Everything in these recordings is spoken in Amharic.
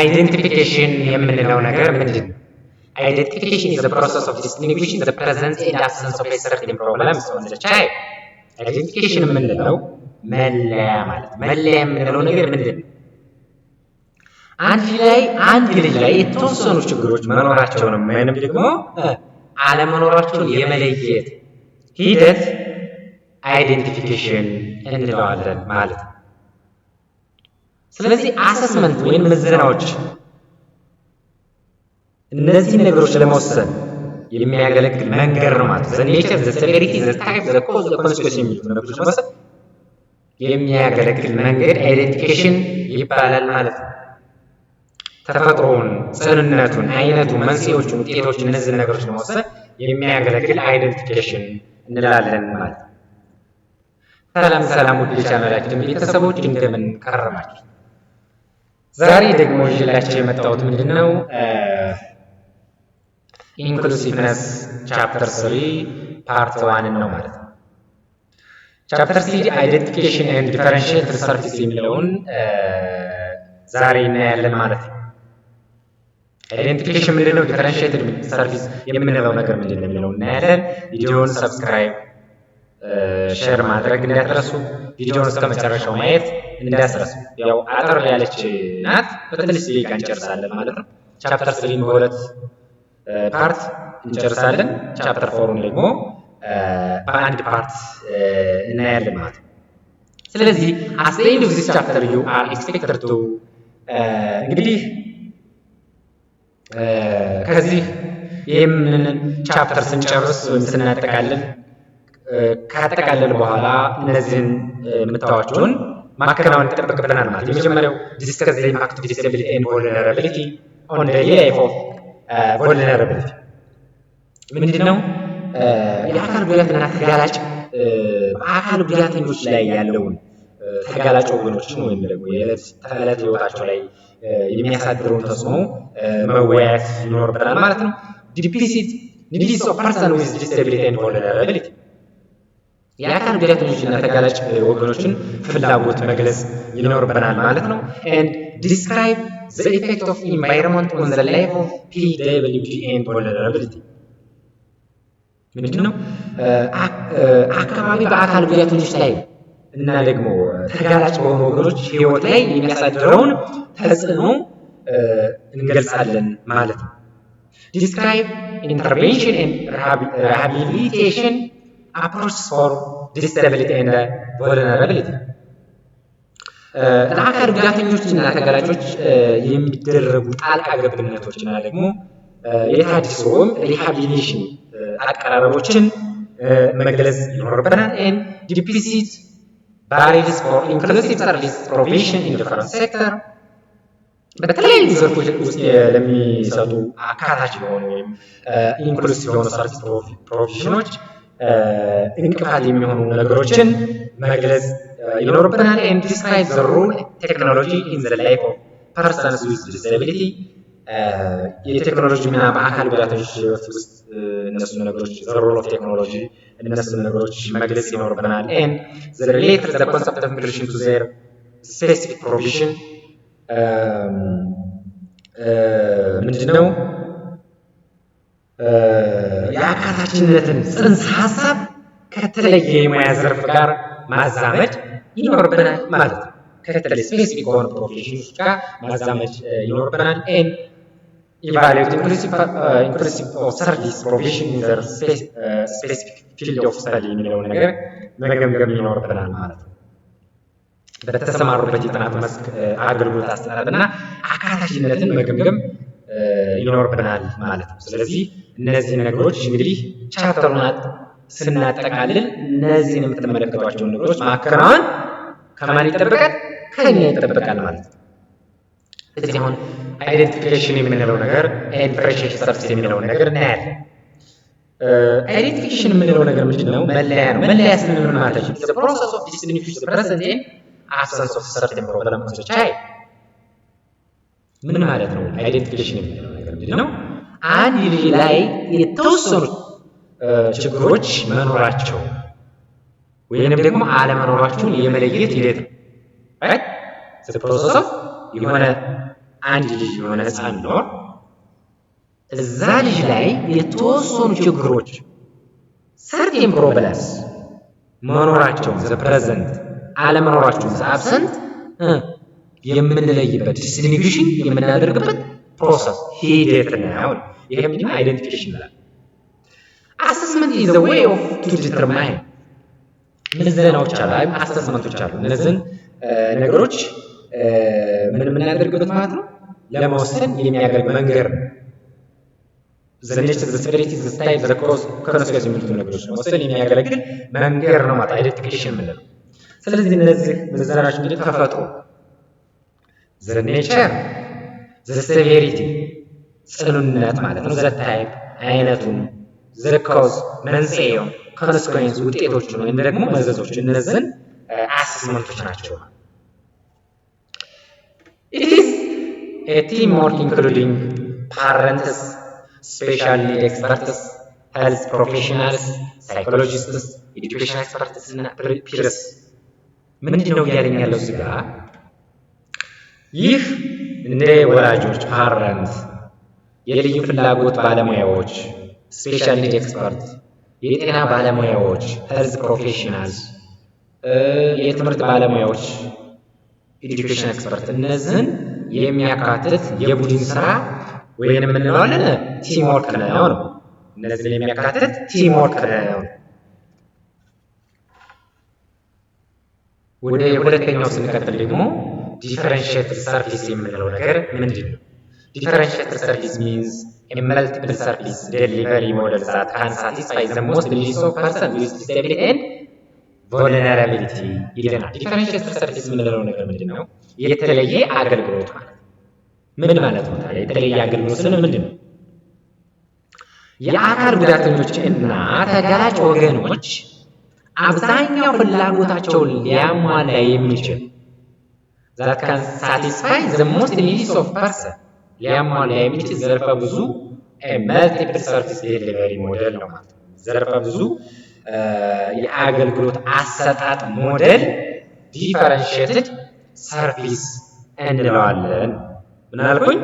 አይደንቲፊኬሽን የምንለው ነገር ምንድን ነው? Identification is the process of distinguishing the presence and absence of a certain problem on the child. Identification የምንለው መለያ ማለት መለያ የምንለው ነገር ምንድን ነው? አንድ ልጅ ላይ የተወሰኑ ችግሮች መኖራቸውን ወይንም ደግሞ አለመኖራቸውን የመለየት ሂደት አይደንቲፊኬሽን እንለዋለን ማለት ነው። ስለዚህ አሰስመንት ወይም ምዘናዎች እነዚህ ነገሮች ለመወሰን የሚያገለግል መንገድ ነው ማለት ነው። the nature, the severity, the type, the cause, the consequence የሚሉት ነገሮች ለመወሰን የሚያገለግል መንገድ አይደንቲፊኬሽን ይባላል ማለት ነው። ተፈጥሮውን፣ ጽንነቱን፣ አይነቱን፣ መንስኤዎቹን፣ ውጤቶችን እነዚህ ነገሮች ለመወሰን የሚያገለግል አይደንቲፊኬሽን እንላለን ማለት ነው። ሰላም ውድ የቻናላችን ቤተሰቦች እንደምን ከረማችሁ? ዛሬ ደግሞ ይዤላችሁ የመጣሁት ምንድነው ኢንክሉሲቭነስ ቻፕተር 3 ፓርት 1 ነው ማለት ነው። ቻፕተር 3 አይደንቲፊኬሽን ኤንድ ዲፈረንሺየትድ ሰርቪስ የሚለውን ዛሬ እናያለን ማለት ነው። አይደንቲፊኬሽን ምንድነው? ዲፈረንሺየትድ ሰርቪስ የምንለው ነገር ምንድነው የሚለውን እናያለን። ቪዲዮውን ሰብስክራይብ ሼር ማድረግ እንዳትረሱ። ቪዲዮውን እስከ መጨረሻው ማየት እንዳትረሱ። ያው አጠር ያለች ናት፣ በትንሽ ደቂቃ እንጨርሳለን ማለት ነው። ቻፕተር 3 በሁለት ፓርት እንጨርሳለን። ቻፕተር 4 ደግሞ በአንድ ፓርት እናያለን ማለት ነው። ስለዚህ at the end of this chapter you are expected to እንግዲህ ከዚህ ይህንን ቻፕተር ስንጨርስ ወይም ስናጠቃልል ካጠቃለል በኋላ እነዚህን የምታዋቸውን ማከናወን ይጠበቅብናል ማለት ነው። የመጀመሪያው discuss the impact of disability and vulnerability on the life of vulnerability ምንድነው? የአካል ጉዳትና ተጋላጭ በአካል ጉዳተኞች ላይ ያለውን ተጋላጭ ወገኖችን ወይም ደግሞ የዕለት ተዕለት ህይወታቸው ላይ የሚያሳድረውን ተጽዕኖ መወያየት ይኖርብናል ማለት ነው። needs of person with disability and vulnerability የአካል ጉዳተኞችና ተጋላጭ ወገኖችን ፍላጎት መግለጽ ይኖርብናል ማለት ነው። and describe the effect of environment on the life of PWD and vulnerability ምንድነው? አካባቢ በአካል ጉዳተኞች ላይ እና ደግሞ ተጋላጭ በሆኑ ወገኖች ህይወት ላይ የሚያሳድረውን ተጽዕኖ እንገልጻለን ማለት ነው። describe intervention and rehabilitation approaches for disability and vulnerability ለአካል ጉዳተኞችና ተጋላጮች የሚደረጉ ጣልቃ ገብነቶችና ደግሞ የታድሶ ወይም ሪሃቢሊቴሽን አቀራረቦችን መግለጽ ይኖርብናል። and deficit barriers for inclusive service provision in different sector በተለያዩ ዘርፎች ውስጥ ለሚሰጡ አካታች የሆኑ ወይም ኢንክሉሲቭ የሆኑ ሰርቪስ ፕሮቪዥኖች እንቅፋት የሚሆኑ ነገሮችን መግለጽ ይኖርብናል። and describe the role technology in the life of persons with disability የቴክኖሎጂ ሚና በአካል ጉዳተኞች ህይወት ውስጥ እነሱ ነገሮች the role of technology እነሱ ነገሮች መግለጽ ይኖርብናል። and the related the concept of inclusion to their specific provision ምንድነው? የአካታችነትን ጽንሰ ሀሳብ ከተለየ የሙያ ዘርፍ ጋር ማዛመድ ይኖርብናል ማለት ነው። ከተለየ ስፔሲፊክ የሆኑ ፕሮፌሽኖች ጋር ማዛመድ ይኖርብናል። and evaluate inclusive of service provision in their specific field of study የሚለውን ነገር መገምገም ይኖርብናል ማለት ነው። በተሰማሩበት የጥናት መስክ አገልግሎት አሰጣጥና አካታችነትን መገምገም ይኖርብናል ማለት ነው። ስለዚህ እነዚህ ነገሮች እንግዲህ ቻፕተሩን ስናጠቃልል እነዚህን የምትመለከቷቸውን ነገሮች ማከናወን ከማን ይጠበቃል? ከኛ ይጠበቃል ማለት ነው። ስለዚህ አሁን አይደንቲፊኬሽን የምንለው ነገር and differentiation service የሚለውን ነገር እናያለን። አይደንቲፊኬሽን የምንለው ነገር ምንድነው? መለያ ነው። መለያ ስንል ምን ማለት ነው? the process of distinguishing the present and absence of certain problem on the child ምን ማለት ነው? አይደንቲፊኬሽን የሚለው ነገር ምንድነው? አንድ ልጅ ላይ የተወሰኑ ችግሮች መኖራቸው ወይንም ደግሞ አለመኖራቸውን የመለየት ሂደት ነው። right the process of የሆነ አንድ ልጅ የሆነ ህፃን ቢኖር እዛ ልጅ ላይ የተወሰኑ ችግሮች ሰርቴን ፕሮብለምስ መኖራቸውን ዘ ፕሬዘንት አለመኖራቸውን ዘ አብሰንት የምንለይበት ዲስቲንጉሽን የምናደርግበት ፕሮሰስ ሂደት ነው። ይሄ ምንድነው? አይደንቲፊኬሽን ይላል። አሰስመንት ኢዝ ዘ ዌይ ኦፍ ቱ ዲተርማይን ምዘናዎች አሉ፣ አሰስመንቶች አሉ። እነዚህን ነገሮች ምን የምናደርግበት ማለት ነው ለመወሰን የሚያደርግ መንገድ ነው። ዘኔች ዘ ስፒሪት ዘ ስታይል ዘ ኮዝ ኮንሰኩዌንስ የሚሉት ነገሮች ለመወሰን የሚያገለግል መንገድ ነው ማለት አይደንቲፊኬሽን የምንለው። ስለዚህ እነዚህ ምዘናዎች እንግዲህ ተፈጥሮ ዘ ኔቸር ዘ ሴቬሪቲ ጽኑነት ማለት ነው፣ ዘ ታይፕ አይነቱን፣ ዘ ኮዝ መንስኤው፣ ኮንሰኩዌንስ ውጤቶችን ወይም ደግሞ መዘዞች፣ እነዚህን አሰስመንቶች ናቸው። It is a teamwork including parents, special need experts, health professionals, psychologists, education experts እና peers። ምንድን ነው እያለኝ ያለው እዚህ ጋር? ይህ እንደ ወላጆች ፓረንት፣ የልዩ ፍላጎት ባለሙያዎች፣ ስፔሻል ኒድ ኤክስፐርት፣ የጤና ባለሙያዎች፣ ሄልዝ ፕሮፌሽናልስ፣ የትምህርት ባለሙያዎች፣ ኤዱኬሽን ኤክስፐርት፣ እነዚህን የሚያካትት የቡድን ስራ ወይንም የምንለዋለን ቲም ወርክ ነው። እነዚህን የሚያካትት ቲም ወርክ ነው። ወደ ሁለተኛው ስንቀጥል ደግሞ ዲፈረንሺየትድ ሰርቪስ የምንለው ነገር ምንድን ነው? ዲፈረንሺየትድ ሰርቪስ ሚንስ a multiple service delivery model that can satisfy the most needs of person with disability and vulnerability ይለናል። ዲፈረንሺየትድ ሰርቪስ የምንለው ነገር ምንድን ነው? የተለየ አገልግሎት ማለት ምን ማለት ነው? የተለየ አገልግሎት ስንል ምንድን ነው? የአካል ጉዳተኞች እና ተጋላጭ ወገኖች አብዛኛው ፍላጎታቸውን ሊያሟላ የሚችል that can satisfy the most needs of person ሊያሟላ የሚችል ዘርፈ ብዙ መልቲፕል ሰርቪስ ዴሊቨሪ ሞዴል ነው ማለት ነው። ዘርፈ ብዙ የአገልግሎት አሰጣጥ ሞዴል ዲፈረንሺየትድ ሰርቪስ እንለዋለን። ምን አልኩኝ?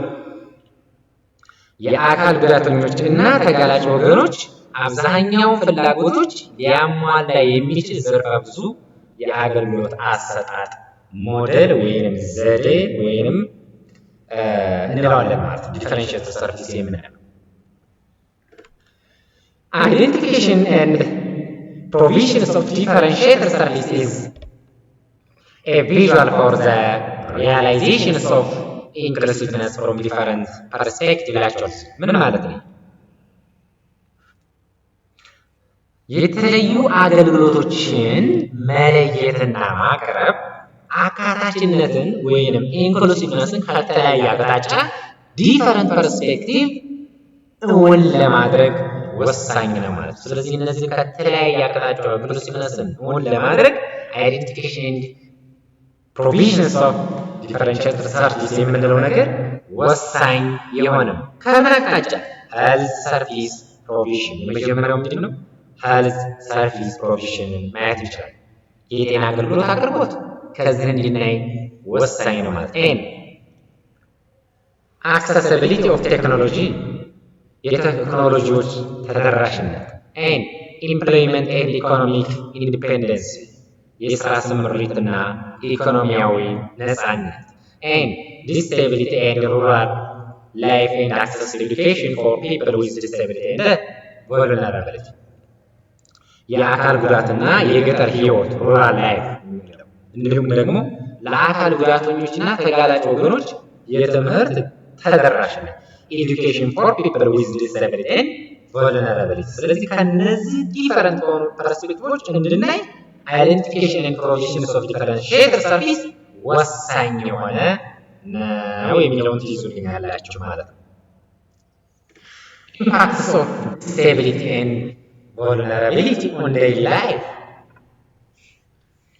የአካል ጉዳተኞች እና ተጋላጭ ወገኖች አብዛኛው ፍላጎቶች ሊያሟላ የሚችል ዘርፈ ብዙ የአገልግሎት አሰጣጥ ሞዴል ወይንም ዘዴ ወይንም እንለዋለን ማለት ነው። ዲፈረንሺየትድ ሰርቪስ የምንለው identification and provisions of differentiated service is a visual for the realizations of inclusiveness from different perspectives ላቸዋል። ምን ማለት ነው? የተለዩ አገልግሎቶችን መለየትና ማቅረብ አካታችነትን ወይንም ኢንክሉሲቭነስን ከተለያየ አቅጣጫ ዲፈረንት ፐርስፔክቲቭ እውን ለማድረግ ወሳኝ ነው ማለት ነው። ስለዚህ እነዚህ ከተለያየ አቅጣጫ ኢንክሉሲቭነስን እውን ለማድረግ አይደንቲፊኬሽን ኤንድ ፕሮቪዥንስ ኦፍ ዲፈረንሺየትድ ሰርቪስ የምንለው ነገር ወሳኝ የሆነ ከምን አቅጣጫ? ሄልዝ ሰርቪስ ፕሮቪዥን። የመጀመሪያው ምንድን ነው? ሄልዝ ሰርቪስ ፕሮቪዥንን ማየት ይችላል። የጤና አገልግሎት አቅርቦት ከዚህ እንድናይ ወሳኝ ነው ማለት ነው። አክሰሲቢሊቲ ኦፍ ቴክኖሎጂ የቴክኖሎጂዎች ተደራሽነት፣ ኢምፕሎይመንት ኤንድ ኢኮኖሚክ ኢንዲፔንደንስ የስራ ስምሪትና ኢኮኖሚያዊ ነፃነት፣ ዲስኤቢሊቲ ኤንድ ሩራል ላይፍ ኤንድ አክሰስ ቱ ኤዱኬሽን ፎር ፒፕል ዊዝ ዲስኤቢሊቲ ኤንድ ቮልነራቢሊቲ የአካል ጉዳትና የገጠር ህይወት ሩራል ላይፍ፣ እንዲሁም ደግሞ ለአካል ጉዳተኞችና ተጋላጭ ወገኖች የትምህርት ተደራሽነት ኤዱኬሽን ፎር ፒፕል ዊዝ ዲስኤቢሊቲ ኤንድ ቮልነራቢሊቲ። ስለዚህ ከነዚህ ዲፈረንት ከሆኑ ፐርስፔክቲቮች እንድናይ አይደንቲፊኬሽን ኤንድ ፕሮቪዥንስ ኦፍ ዲፈረንሺየትድ ሰርቪስ ወሳኝ የሆነ ነው የሚለውን ትይዙልኛላችሁ ማለት ነው። ኢምፓክትስ ኦፍ ዲስኤቢሊቲ ኤንድ ቮልነራቢሊቲ ኦን ዴይሊ ላይፍ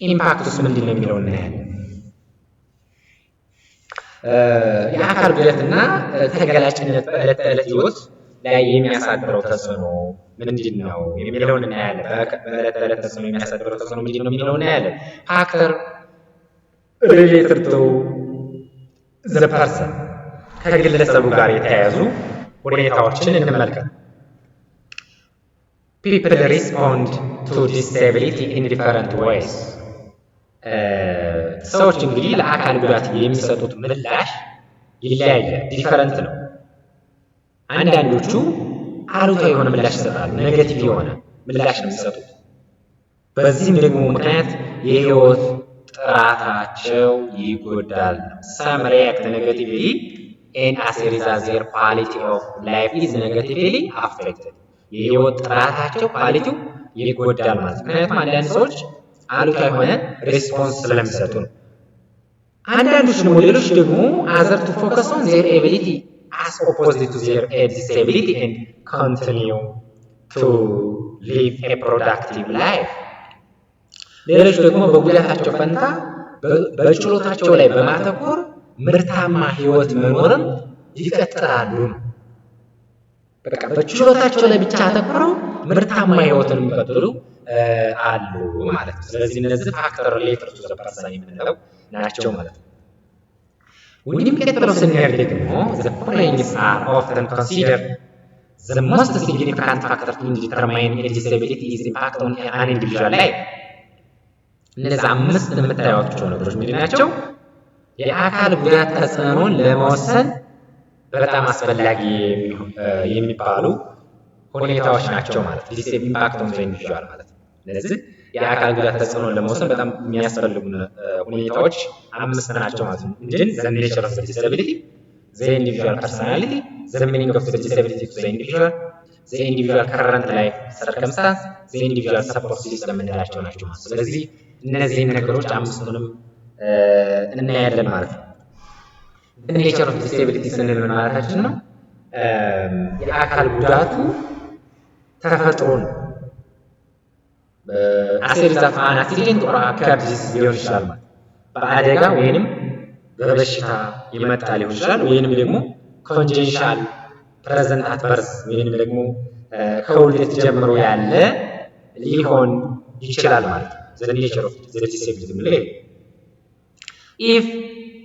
ኢምፓክቱስ ምንድን ነው የሚለው እናያለን። የአካል ጉዳትና ተጋላጭነት በዕለት ተዕለት ህይወት ላይ የሚያሳድረው ተጽዕኖ ምንድን ነው የሚለውን እናያለን። በዕለት ተዕለት ተጽዕኖ የሚያሳድረው ተጽዕኖ ምንድን ነው የሚለውን እናያለን። ፋክተር ሪሌትድ ቱ ዘ ፐርሰን ከግለሰቡ ጋር የተያያዙ ሁኔታዎችን እንመልከት። People respond to disability in different ways. ሰዎች እንግዲህ ለአካል ጉዳት የሚሰጡት ምላሽ ይለያያል፣ ዲፈረንት ነው። አንዳንዶቹ አሉታዊ የሆነ ምላሽ ይሰጣሉ፣ ኔጌቲቭ የሆነ ምላሽ ነው የሚሰጡት። በዚህም ደግሞ ምክንያት የህይወት ጥራታቸው ይጎዳል። Some react negatively and as a result their quality of life is negatively affected. የህይወት ጥራታቸው ኳሊቲው ይጎዳል ማለት ነው። ምክንያቱም አንዳንድ ሰዎች አሉታዊ የሆነ ሪስፖንስ ስለሚሰጡ ነው። አንዳንዶች ደግሞ ሌሎች ደግሞ other to focus on their ability as opposite to their disability and continue to live a productive life. ሌሎች ደግሞ በጉዳታቸው ፈንታ በችሎታቸው ላይ በማተኮር ምርታማ ህይወት መኖርን ይቀጥላሉ። በቃ በችሎታቸው ላይ ብቻ አተኩረው ምርታማ ህይወትን የሚቀጥሉ አሉ ማለት ነው። ስለዚህ እነዚህ ፋክተር ሪሌትድ ቱ ዘ ፐርሰን የምንለው ናቸው ማለት ነው። ወደሚቀጥለው ስንሄድ ደግሞ the following are often considered the most significant factor in determining a disability is impact on an individual life. እነዚህ አምስት የምታዩዋቸው ነገሮች ምንድን ናቸው? የአካል ጉዳት ተጽዕኖን ለመወሰን በጣም አስፈላጊ የሚባሉ ሁኔታዎች ናቸው ማለት ነው። ዲስ ኢምፓክት ኦን ዘ ኢንዲቪጁዋል ማለት ነው። ስለዚህ የአካል ጉዳት ተጽዕኖን ለመወሰን በጣም የሚያስፈልጉ ሁኔታዎች አምስት ናቸው ማለት ነው። እንድን ዘ ኔቸር ኦፍ ዘ ዲስኤቢሊቲ፣ ዘ ኢንዲቪጁዋል ፐርሰናሊቲ፣ ዘ ሚኒንግ ኦፍ ዘ ዲስኤቢሊቲ ቱ ዘ ኢንዲቪጁዋል፣ ዘ ኢንዲቪጁዋል ከረንት ላይፍ ሰርከምስታንስ፣ ዘ ኢንዲቪጁዋል ሰፖርት ሲስተም የምንላቸው ናቸው ማለት ነው። ስለዚህ እነዚህን ነገሮች አምስቱንም እናያለን ማለት ነው። ኔቸር ኦፍ ዲስኤቢሊቲ ስንል ምን ማለታችን ነው? የአካል ጉዳቱ ተፈጥሮ ነው። as a result of an accident or occurred disease ሊሆን ይችላል ማለት በአደጋ ወይንም በበሽታ የመጣ ሊሆን ይችላል፣ ወይንም ደግሞ ኮንጀንሻል ፕሬዘንት አት በርዝ ወይንም ደግሞ ከውልደት ጀምሮ ያለ ሊሆን ይችላል ማለት ነው። the nature of the disability ምንለው if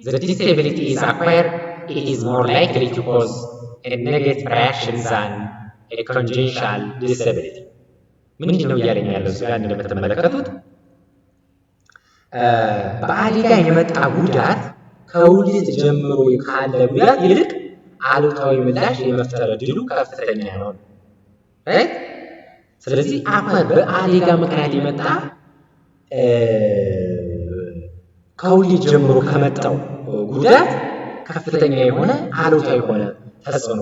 the disability is acquired it is more likely to cause a negative reaction than a congenital disability. ምንድን ነው እያለኝ ያለው እዚህ ጋር እንደምትመለከቱት በአደጋ የመጣ ጉዳት ከውልደት ጀምሮ ካለ ጉዳት ይልቅ አሉታዊ ምላሽ የመፍጠር ዕድሉ ከፍተኛ ነው። ስለዚህ አሁን በአደጋ ምክንያት የመጣ ከውልደት ጀምሮ ከመጣው ጉዳት ከፍተኛ የሆነ አሉታዊ የሆነ ተጽዕኖ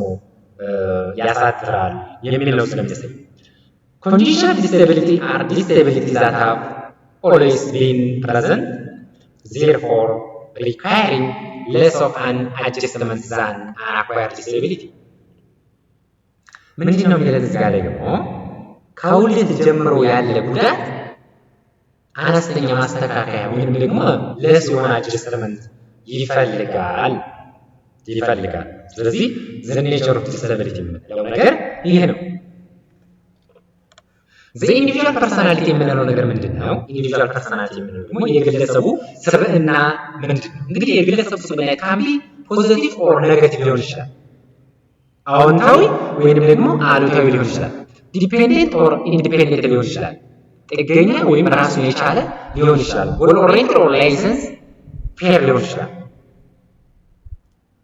ያሳድራል የሚል ነው ስለሚያሳይ። Conditional disability are disabilities that have always been present, therefore requiring less of an adjustment than an acquired disability. ምንድን ነው የሚለን እዚህ ጋር ደግሞ ከውልደት ጀምሮ ያለ ጉዳት አነስተኛ ማስተካከያ ወይም ደግሞ ለስ የሆነ አጀስትመንት ይፈልጋል። ስለዚህ the nature of disability የምንለው ነገር ይሄ ነው። the individual personality የምንለው ነገር ምንድን ነው? individual personality የምንለው ደግሞ የግለሰቡ ስብዕና ምንድን ነው? እንግዲህ የግለሰቡ ስብዕና ካምቢ ፖዚቲቭ ኦር ኔጌቲቭ ሊሆን ይችላል። አዎንታዊ ወይንም ደግሞ አሉታዊ ሊሆን ይችላል። ዲፔንደንት ኦር ኢንዲፔንደንት ሊሆን ይችላል። ጥገኛ ወይም ራሱን የቻለ ሊሆን ይችላል። ጎል ኦሪየንትድ ኦር ላይሰንስ ፌር ሊሆን ይችላል።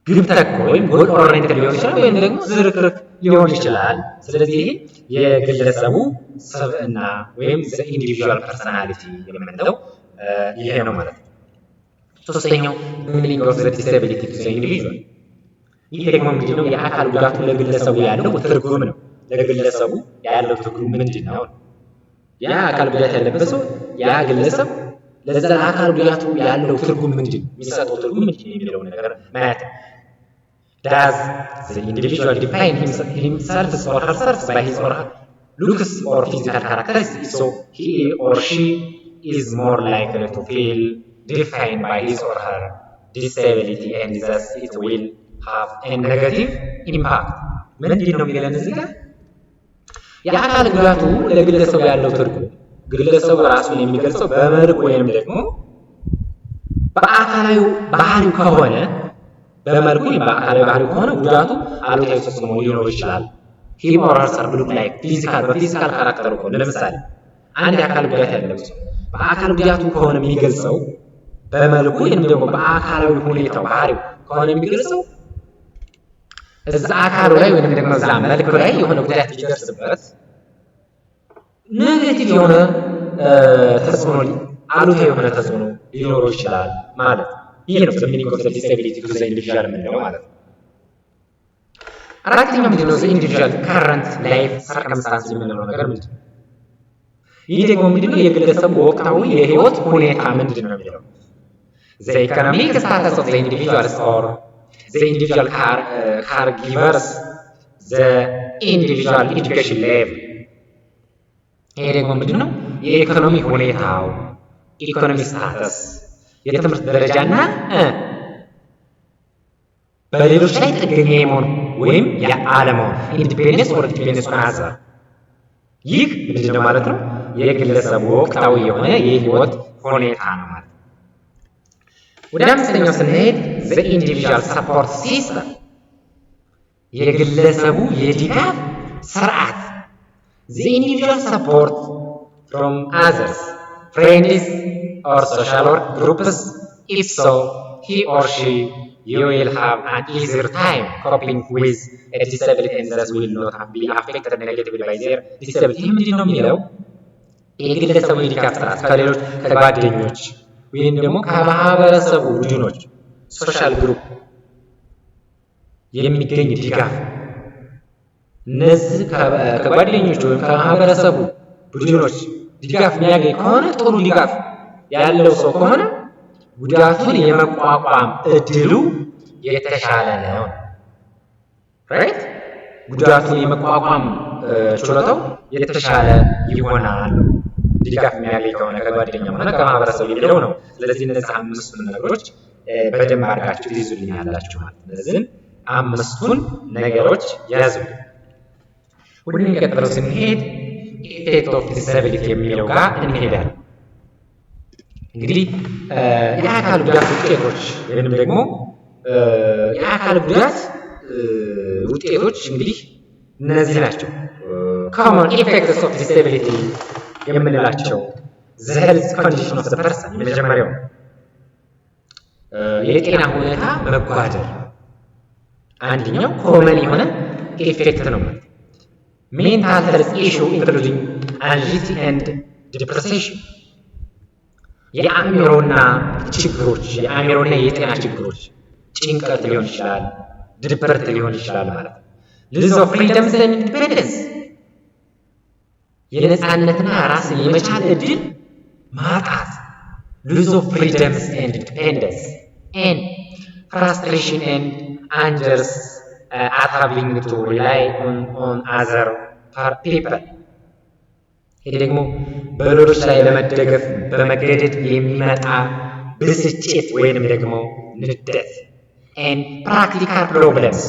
ግብ ተኮር ወይም ጎል ኦሪየንትድ ሊሆን ይችላል፣ ወይም ደግሞ ዝርክርክ ሊሆን ይችላል። ስለዚህ የግለሰቡ ስብዕና ወይም ዘ ኢንዲቪጁዋል ፐርሰናሊቲ የምንለው ይሄ ነው ማለት ነው። ሶስተኛው ሚኒንግ ኦፍ ዘ ዲስኤቢሊቲ ቱ ዘ ኢንዲቪጁዋል። ይሄ ደግሞ ምንድነው? የአካል ጉዳቱ ለግለሰቡ ያለው ትርጉም ነው። ለግለሰቡ ያለው ትርጉም ምንድን ነው? ያ አካል ጉዳት ያለበት ሰው ያ ግለሰብ ለዛ አካል ጉዳቱ ያለው ትርጉም ምንድን ነው? የሚሰጠው ትርጉም ምንድን ነው የሚለው ነገር ማየት። Does the individual define himself or herself by his or her looks or physical characteristics, so he or she is more likely to feel defined by his or her disability and thus it will have a negative impact. ምንድን ነው የሚለን እዚህ ጋር? የአካል ጉዳቱ ለግለሰቡ ያለው ትርጉም ግለሰቡ ራሱን የሚገልጸው በመልክ ወይም ደግሞ በአካላዊ ባህሪው ከሆነ በመልኩ በአካላዊ ባህሪው ከሆነ ጉዳቱ አሉታዊ ተጽዕኖ ሊኖር ይችላል። ሂም ኦር ሄር ሉክ ላይክ በፊዚካል ካራክተሩ ከሆነ ለምሳሌ አንድ የአካል ጉዳት ያለው ሰው በአካል ጉዳቱ ከሆነ የሚገልጸው በመልኩ ወይም ደግሞ በአካላዊ ሁኔታው ባህሪው ከሆነ የሚገልጸው እዛ አካሉ ላይ ወይም ደግሞ እዛ መልኩ ላይ የሆነ ጉዳት ቢደርስበት ኔጌቲቭ የሆነ ተጽዕኖ አሉታዊ የሆነ ተጽዕኖ ሊኖረው ይችላል ማለት ነው። ይህ ነው ሚኒንግ ኦፍ ዲስኤቢሊቲ ቱ ዘ ኢንዲቪጁዋል የምንለው ማለት ነው። አራተኛው ምንድን ነው? ዘ ኢንዲቪጁዋል ካረንት ላይፍ ሰርከምስታንስ የምንለው ነገር ምንድን ነው? ይህ ደግሞ ምንድን ነው? የግለሰቡ ወቅታዊ የህይወት ሁኔታ ምንድን ነው የሚለው ዘ ኢኮኖሚክ ስታተስ ኦፍ ዘ ኢንዲቪጁዋልስ ኦር ዘ ኢንዲቪጁዋል ካር ጊቨርስ ዘ ኢንዲቪጁዋል ኤጁኬሽን ሌቭል። ይሄ ደግሞ ምንድን ነው? የኢኮኖሚ ሁኔታው ኢኮኖሚ ስታተስ የትምህርት ደረጃና በሌሎች ላይ ጥገኛ የመሆን ወይም የአለመሆን ኢንዲፔንደንስ ኦር ዲፔንደንስ ኦን አዘር። ይህ ምንድን ነው ማለት ነው? የግለሰቡ ወቅታዊ የሆነ የህይወት ሁኔታ ነው ማለት ነው። ወደ አምስተኛው ስንሄድ ዘ ኢንዲቪጁዋል ሰፖርት ሲስተም የግለሰቡ የድጋፍ ስርዓት ዘ ኢንዲቪጁዋል ሰፖርት ፍሮም አዘርስ ፍሬንድስ or social work groups. If so, he or she you will have an easier time coping with a disability and thus will not be affected negatively by their disability. ምንድን ነው የሚለው? የግለሰቡ የድጋፍ ስርዓት ከሌሎች ከጓደኞች ወይም ደግሞ ከማህበረሰቡ ቡድኖች ሶሻል ግሩፕ የሚገኝ ድጋፍ እነዚህ ከጓደኞች ወይም ከማህበረሰቡ ቡድኖች ድጋፍ የሚያገኝ ከሆነ ጥሩ ድጋፍ ያለው ሰው ከሆነ ጉዳቱን የመቋቋም እድሉ የተሻለ ነው። ራይት ጉዳቱን የመቋቋም ችሎታው የተሻለ ይሆናል ድጋፍ የሚያገኝ ከሆነ ከጓደኛ ሆነ ከማህበረሰብ የሚለው ነው። ስለዚህ እነዚህ አምስቱን ነገሮች በደንብ አድርጋችሁ ትይዙልኛላችሁ ማለት ነው። እነዚህን አምስቱን ነገሮች ያዙ። ወደሚቀጥለው ስንሄድ ኢፌክት ኦፍ ዲስኤቢሊቲ የሚለው ጋር እንሄዳለን። እንግዲህ የአካል ጉዳት ውጤቶች ወይም ደግሞ የአካል ጉዳት ውጤቶች እንግዲህ እነዚህ ናቸው። common effects of disability የምንላቸው the health condition of the person የመጀመሪያው የጤና ሁኔታ መጓደል አንደኛው ኮመን የሆነ ኢፌክት ነው። mental health issue including anxiety and depression የአእምሮና ችግሮች የአእምሮና የጤና ችግሮች ጭንቀት ሊሆን ይችላል፣ ድብርት ሊሆን ይችላል ማለት ነው። lose of freedom and independence የነፃነትና ራስን የመቻል እድል ማጣት lose of freedom and independence and frustration and angers at having to rely on other people ይሄ ደግሞ በሌሎች ላይ ለመደገፍ በመገደድ የሚመጣ ብስጭት ወይንም ደግሞ ንደት and practical problems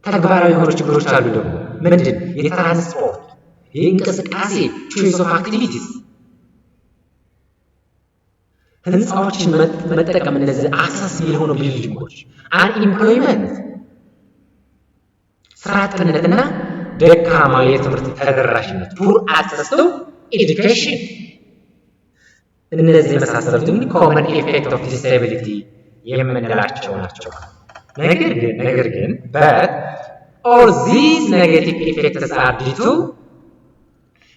ተግባራዊ የሆኑ ችግሮች አሉ። ደግሞ ምንድን የትራንስፖርት የእንቅስቃሴ choice of activities ህንፃዎችን መጠቀም እነዚህ አክሰሲብል የሆኑ ቢልዲንጎች unemployment ስራ አጥነትና ደካማ የትምህርት ተደራሽነት poor access to education እነዚህ የመሳሰሉት common effect of disability የምንላቸው ናቸው። ነገር ግን but all these negative effects are due to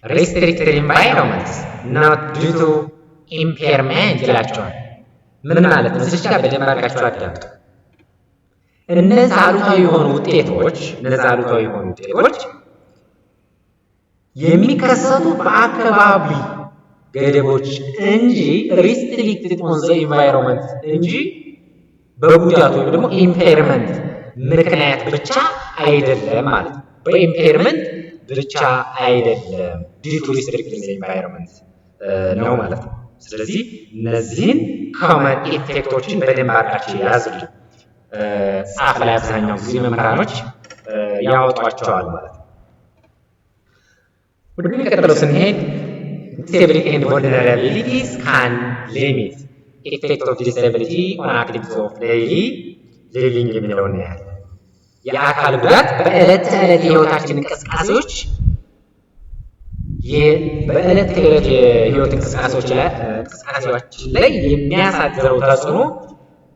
restricted environments not due to impairment ይላቸዋል። ምን ማለት ነው? እዚህ ጋር በደንብ አድርጋችሁ አዳምጡ። እነዚህ አሉታዊ የሆኑ ውጤቶች የሚከሰቱ በአካባቢ ገደቦች እንጂ restricted on the environment እንጂ በጉዳቱ ወይም ደግሞ ኢምፔርመንት ምክንያት ብቻ አይደለም ማለት ነው። በኢምፔርመንት ብቻ አይደለም due to restricted environment ነው ማለት ነው። ስለዚህ እነዚህን common ኢፌክቶችን በደንብ አድርጋችሁ ያዙልኝ። ጻፍ ላይ አብዛኛው ጊዜ መምህራኖች ያወጧቸዋል ማለት ነው። ወደሚቀጥለው ስንሄድ disability and vulnerabilities can limit effect of disability on activities of daily ሊቪንግ የሚለውን ያህል የአካል ጉዳት በዕለት ተዕለት የህይወታችን እንቅስቃሴዎች በዕለት ተዕለት የህይወት እንቅስቃሴዎች ላይ የሚያሳድረው ተጽዕኖ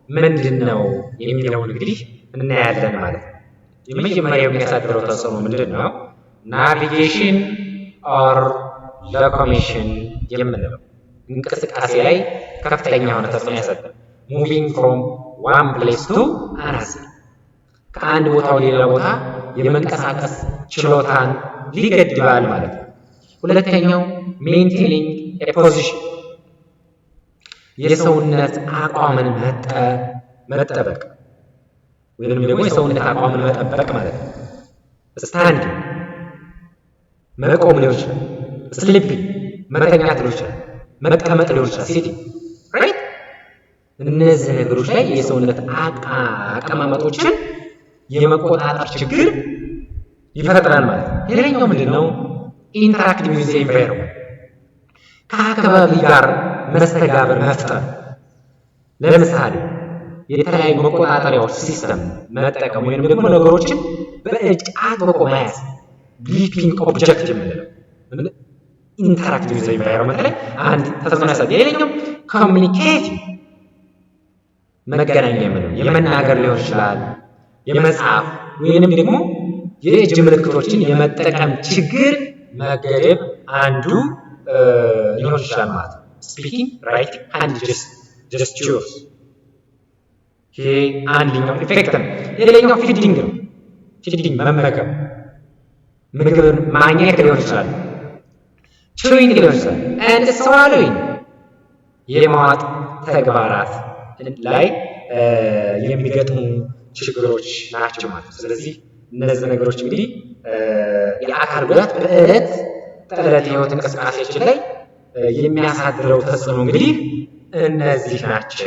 ምንድነው የሚለውን እንግዲህ እናያለን ማለት ነው። የመጀመሪያው የሚያሳድረው ተጽዕኖ ምንድነው? ናቪጌሽን ኦር ሎኮሞሽን የምንለው እንቅስቃሴ ላይ ከፍተኛ የሆነ ተጽዕኖ ያሳድራል። ሙቪንግ ፍሮም ዋን ፕሌስ ቱ አናዘር ከአንድ ቦታ ወደ ሌላ ቦታ የመንቀሳቀስ ችሎታን ሊገድባል ማለት ነው። ሁለተኛው ሜንቴኒንግ ኤ ፖዚሽን የሰውነት አቋምን መጠበቅ ወይንም ደግሞ የሰውነት አቋምን መጠበቅ ማለት ነው። ስታንድ መቆም ሊሆን ይችላል። ስሊፒንግ መተኛት ሊሆን ይችላል። መቀመጥ ሊሆን ይችላል። ሲቲንግ ራይት። እነዚህ ነገሮች ላይ የሰውነት አቀማመጦችን የመቆጣጠር ችግር ይፈጥራል ማለት ነው። ሌላኛው ምንድነው? ኢንተራክቲቭ ዊዝ ኤንቫይሮንመንት ከአካባቢ ጋር መስተጋብር መፍጠር። ለምሳሌ የተለያዩ መቆጣጠሪያዎች ሲስተም መጠቀም ወይም ደግሞ ነገሮችን በእጅ አጥብቆ መያዝ ግሪፒንግ ኦብጀክት የምንለው ኢንተራክቲቭ ዊዝ ኤንቫይሮንመንት ላይ አንድ ተጽዕኖ ያሳያል። ሌላኛው ኮሚኒኬቲቭ መገናኛ የምንለው የመናገር ሊሆን ይችላል፣ የመጻፍ ወይንም ደግሞ የእጅ ምልክቶችን የመጠቀም ችግር መገደብ አንዱ ሊሆን ይችላል ማለት ነው። ስፒኪንግ ራይቲንግ ሃንድ ጀስቸርስ ይሄ አንደኛው ኢፌክት ነው። ሌላኛው ፊዲንግ ነው። ፊዲንግ መመገብ ምግብን ማግኘት ሊሆን ይችላል፣ ቹዊንግ ሊሆን ይችላል፣ ኤንድ ስዋሎዊንግ የመዋጥ ተግባራት ላይ የሚገጥሙ ችግሮች ናቸው ማለት ነው። ስለዚህ እነዚህ ነገሮች እንግዲህ የአካል ጉዳት በዕለት ተዕለት የህይወት እንቅስቃሴያችን ላይ የሚያሳድረው ተጽዕኖ እንግዲህ እነዚህ ናቸው።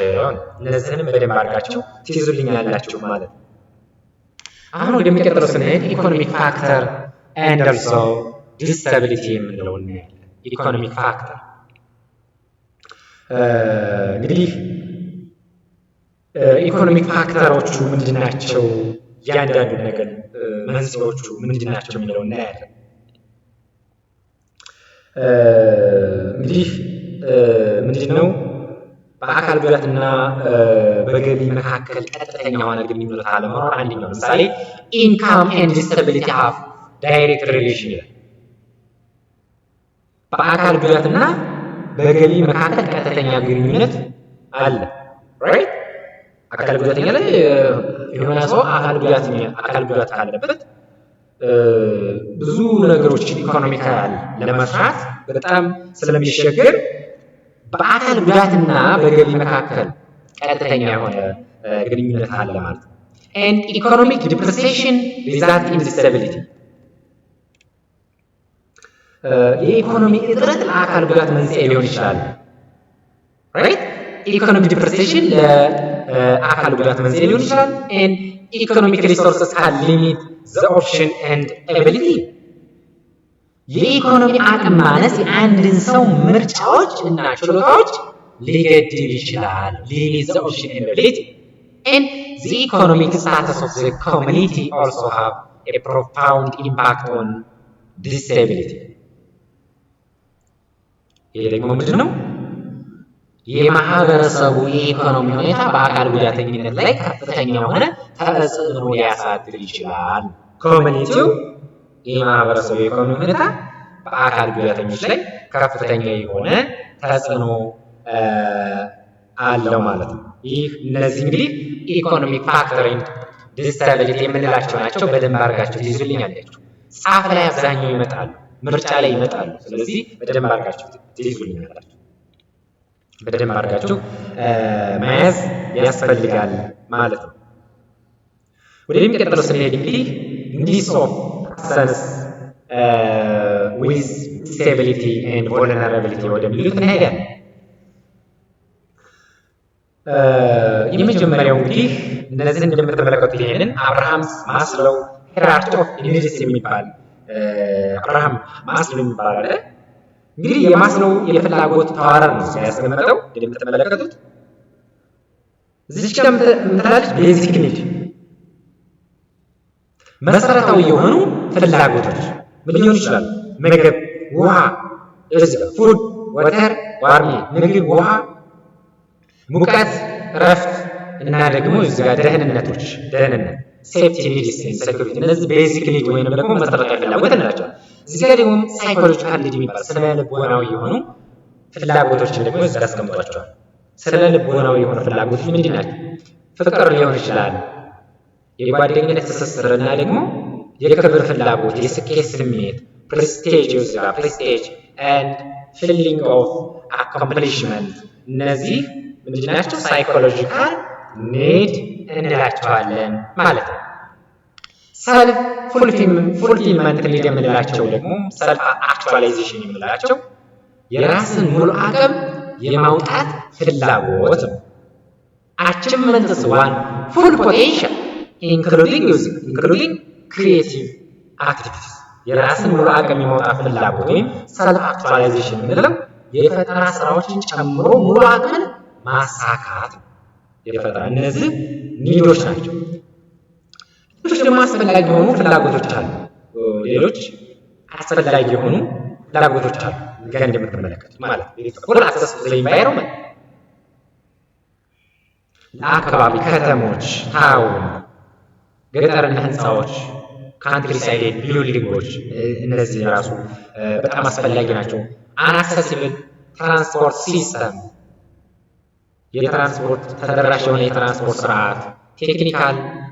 እነዚህንም በደንብ አድርጋችሁ ትይዙልኛላችሁ ማለት ነው። አሁን ወደሚቀጥለው ስንሄድ ኢኮኖሚክ ፋክተር ኤንድ ኦልሶ ዲስአቢሊቲ የምንለው እናያለን። ኢኮኖሚክ ፋክተር እንግዲህ ኢኮኖሚክ ፋክተሮቹ ምንድናቸው? እያንዳንዱ ነገር መንስኤዎቹ ምንድናቸው የሚለው እናያለን። እንግዲህ ምንድነው በአካል ጉዳትና በገቢ መካከል ቀጥተኛ የሆነ ግንኙነት አለመኖር አንደኛው። ለምሳሌ ኢንካም ኤንድ ዲስአቢሊቲ ሃቭ ዳይሬክት ሪሌሽን ይላል። በአካል ጉዳትና በገቢ መካከል ቀጥተኛ ግንኙነት አለ። ራይት። አካል ጉዳተኛ ላይ የሆነ ሰው አካል ጉዳት ካለበት ብዙ ነገሮችን ኢኮኖሚካል ለመስራት በጣም ስለሚሸገር በአካል ጉዳትና በገቢ መካከል ቀጥተኛ የሆነ ግንኙነት አለ ማለት ነው። and economic depreciation result in disability የኢኮኖሚ እጥረት ለአካል ጉዳት መንስኤ ሊሆን ይችላል። ራይት። ኢኮኖሚክ ዲፕሬሴሽን ለአካል ጉዳት መንስኤ ሊሆን ይችላል። and economic resources can limit the option and ability የኢኮኖሚ አቅም ማነስ የአንድን ሰው ምርጫዎች እና ችሎታዎች ሊገድብ ይችላል። limit the option and ability and the economic status of the community also have a profound impact on disability ይሄ ደግሞ ምንድነው? የማህበረሰቡ የኢኮኖሚ ሁኔታ በአካል ጉዳተኝነት ላይ ከፍተኛ የሆነ ተጽዕኖ ሊያሳድር ይችላል። ኮሚኒቲው የማህበረሰቡ የኢኮኖሚ ሁኔታ በአካል ጉዳተኞች ላይ ከፍተኛ የሆነ ተጽዕኖ አለው ማለት ነው። እነዚህ እንግዲህ ኢኮኖሚክ ፋክተር ኤንድ ዲስአቢሊቲ የምንላቸው ናቸው። በደንብ አድርጋችሁ ትይዙልኛላችሁ። ጻፍ ላይ አብዛኛው ይመጣሉ፣ ምርጫ ላይ ይመጣሉ። ስለዚህ በደንብ አድርጋችሁ ትይዙልኛላችሁ። በደንብ አድርጋችሁ መያዝ ያስፈልጋል ማለት ነው። ወደሚቀጥለው ስንሄድ እንግዲህ ኒድስ ኦፍ ፐርሰንስ ዊዝ ዲስኤቢሊቲ ኤንድ ቮልነራቢሊቲ ወደሚሉት እንሄዳለን። የመጀመሪያው እንግዲህ እነዚህን እንደምትመለከቱት ይሄንን አብርሃም ማስሎው ሂራርኪ ኦፍ ኒድስ የሚባል አብርሃም ማስሎው የሚባል አለ። እንግዲህ የማስሎው የፍላጎት ተዋረድ ነው ያስቀመጠው እንደምትመለከቱት። እዚች ጋር ምትላለች ቤዚክ ኒድ መሰረታዊ የሆኑ ፍላጎቶች ምን ሊሆኑ ይችላሉ? ምግብ፣ ውሃ፣ ፉድ፣ ወተር፣ ዋርሚ ምግብ፣ ውሃ፣ ሙቀት፣ እረፍት እና ደግሞ እዚህ ጋር ደህንነቶች ደህንነት ሴፍቲ ኒድስ ሴኩሪቲ እነዚህ ቤዚክ ኒድ ወይም ደግሞ መሰረታዊ ፍላጎት እንላቸዋለን። እዚህ ጋር ደግሞ ሳይኮሎጂካል ኒድ የሚባል ስነ ልቦናዊ የሆኑ ፍላጎቶችን ደግሞ እዚህ ጋር አስቀምጧቸዋል። ስነ ልቦናዊ የሆኑ ፍላጎቶች ምንድን ናቸው? ፍቅር ሊሆን ይችላል፣ የጓደኝነት ትስስር እና ደግሞ የክብር ፍላጎት፣ የስኬት ስሜት ፕሬስቴጅ እዚህ ጋር ፕሬስቴጅ ኤንድ ፊሊንግ ኦፍ አኮምፕሊሽመንት እነዚህ ምንድን ናቸው? ሳይኮሎጂካል ኒድ እንላቸዋለን ማለት ነው። ሰልፍ ፉልፊልመንት ኒድ የምንላቸው ደግሞ ሰልፍ አክቹዋላይዜሽን የምንላቸው የራስን ሙሉ አቅም የማውጣት ፍላጎት ነው። አቺቭመንትስ ዋን ፉል ፖቴንሻል ኢንክሉዲንግ ክሪኤቲቭ አክቲቪቲስ የራስን ሙሉ አቅም የማውጣት ፍላጎት ወይም ሰልፍ አክቹዋላይዜሽን የምንለው የፈጠራ ስራዎችን ጨምሮ ሙሉ አቅምን ማሳካት ነው። የፈጠራ እነዚህ ኒዶች ናቸው። ሌሎች ደግሞ አስፈላጊ የሆኑ ፍላጎቶች አሉ። ሌሎች አስፈላጊ የሆኑ ፍላጎቶች አሉ። ጋር እንደምትመለከቱት ማለት ነው። ሁሉ አክሰስ ቱ ኢንቫይሮንመንት ለአካባቢ ከተሞች፣ ታውን፣ ገጠርና ህንፃዎች፣ ካንትሪ ሳይድ ቢልዲንጎች እነዚህ ራሱ በጣም አስፈላጊ ናቸው። አናክሰሲብል ትራንስፖርት ሲስተም የትራንስፖርት ተደራሽ የሆነ የትራንስፖርት ስርዓት፣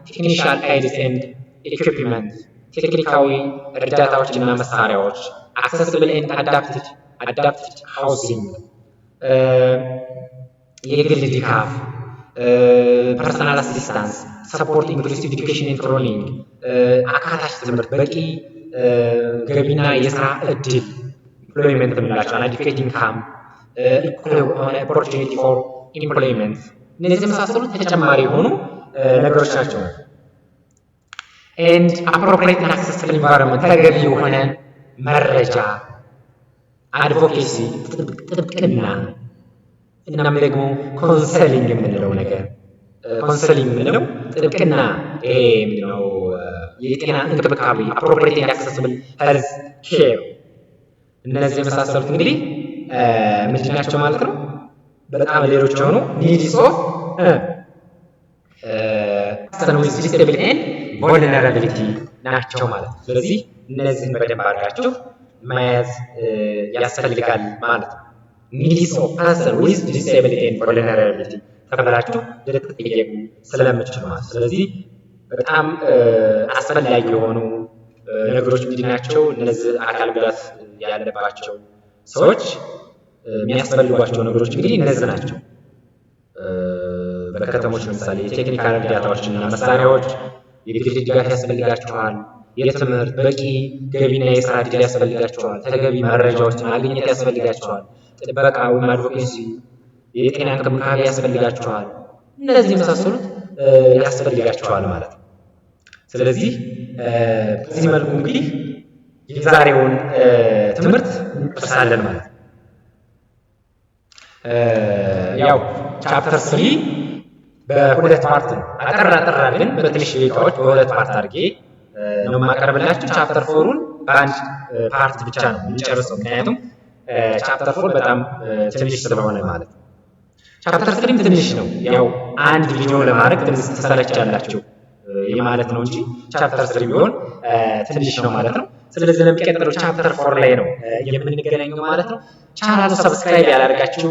ቴክኒሻል ኤድስ ኤንድ ኢኩዊፕመንት ቴክኒካዊ እርዳታዎች እና መሳሪያዎች፣ አክሰሲብል ኤንድ አዳፕትድ ሃውሲንግ የግል ድጋፍ፣ ፐርሰናል አሲስታንስ፣ ሰፖርት ኢንክሉሲቭ ኤዱኬሽን ኤንድ ትሬኒንግ አካታች ትምህርት፣ በቂ ገቢና የስራ እድል ኢምፕሎይመንት የምንላቸው አዲኩዌት ኢንካም፣ ኦፖርቹኒቲ ፎር ኢምፕሎይመንት እነዚህ የመሳሰሉት ተጨማሪ የሆኑ ነገሮች ናቸው። ኤንድ አፕሮፕሪየት እና አክሰስብል ኢንቫይሮንመንት ተገቢ የሆነ መረጃ፣ አድቮኬሲ ጥብቅና እናም ደግሞ ኮንሰሊንግ የምንለው ነገር ኮንሰሊንግ የምንለው ጥብቅና ይሄ ምንድነው የጤና እንክብካቤ አፕሮፕሪየት እና አክሰስብል ሄልዝ ኬር እነዚህ የመሳሰሉት እንግዲህ ምንድን ናቸው ማለት ነው። በጣም ሌሎች የሆኑ ኒድስ ኦፍ ፐርሰን ዊዝ ዲስኤቢሊቲ ኤንድ ቮልነራቢሊቲ ናቸው ማለት ነው። ስለዚህ እነዚህን በደንብ አድርጋችሁ መያዝ ያስፈልጋል ማለት ነው። ኒድስ ኦፍ ፐርሰን ዊዝ ዲስኤቢሊቲ ኤንድ ቮልነራቢሊቲ ተብላችሁ ልትጠየቁ ስለምትችሉ ማለት ነው። ስለዚህ በጣም አስፈላጊ የሆኑ ነገሮች ምንድን ናቸው? እነዚህ አካል ጉዳት ያለባቸው ሰዎች የሚያስፈልጓቸው ነገሮች እንግዲህ እነዚህ ናቸው። በከተሞች ለምሳሌ የቴክኒካል እርዳታዎችና መሳሪያዎች፣ የግል ድጋፍ ያስፈልጋቸዋል። የትምህርት በቂ ገቢና የስራ ዕድል ያስፈልጋቸዋል። ተገቢ መረጃዎችን ማግኘት ያስፈልጋቸዋል። ጥበቃ ወይም አድቮኬሲ፣ የጤና እንክብካቤ ያስፈልጋቸዋል። እነዚህ የመሳሰሉት ያስፈልጋቸዋል ማለት ነው። ስለዚህ በዚህ መልኩ እንግዲህ የዛሬውን ትምህርት እንጨርሳለን ማለት ነው። ያው ቻፕተር 3 በሁለት ፓርት ነው። አጠር አድርገን በትንሽ ደቂቃዎች በሁለት ፓርት አድርጌ ነው የማቀርብላችሁ። ቻፕተር 4ን በአንድ ፓርት ብቻ ነው የምንጨርሰው፣ ምክንያቱም ቻፕተር 4 በጣም ትንሽ ስለሆነ ማለት ነው። ቻፕተር 3 ትንሽ ነው። ያው አንድ ቪዲዮ ለማድረግ ትንሽ ትሰለቻላችሁ ማለት ነው እንጂ ቻፕተር 3 ቢሆን ትንሽ ነው ማለት ነው። ስለዚህ ለሚቀጥለው ቻፕተር 4 ላይ ነው የምንገናኘው ማለት ነው። ቻናሉ ሰብስክራይብ ያላደርጋችሁ፣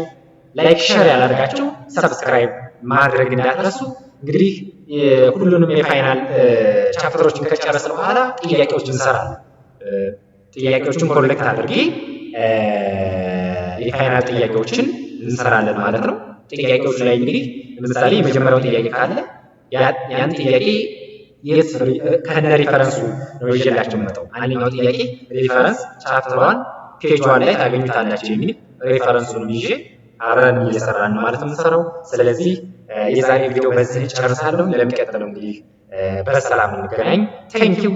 ላይክ ሼር ያላደርጋችሁ ሰብስክራይብ ማድረግ እንዳትረሱ። እንግዲህ ሁሉንም የፋይናል ቻፕተሮችን ከጨረስን በኋላ ጥያቄዎችን እንሰራለን። ጥያቄዎችን ኮሌክት አድርጌ የፋይናል ጥያቄዎችን እንሰራለን ማለት ነው። ጥያቄዎች ላይ እንግዲህ ለምሳሌ የመጀመሪያው ጥያቄ ካለ ያን ጥያቄ ከነ ሪፈረንሱ ነው ይዤላችሁ መጣው። አንደኛው ጥያቄ ሪፈረንስ ቻፕተር 1 ፔጅ 1 ላይ ታገኙታላችሁ የሚል ሪፈረንሱን ይዤ አብረን እየሰራን ነው ማለት ነው የምንሰራው። ስለዚህ የዛሬ ቪዲዮ በዚህ ጨርሳለሁ። ለሚቀጥለው እንግዲህ በሰላም እንገናኝ። ቴንኪው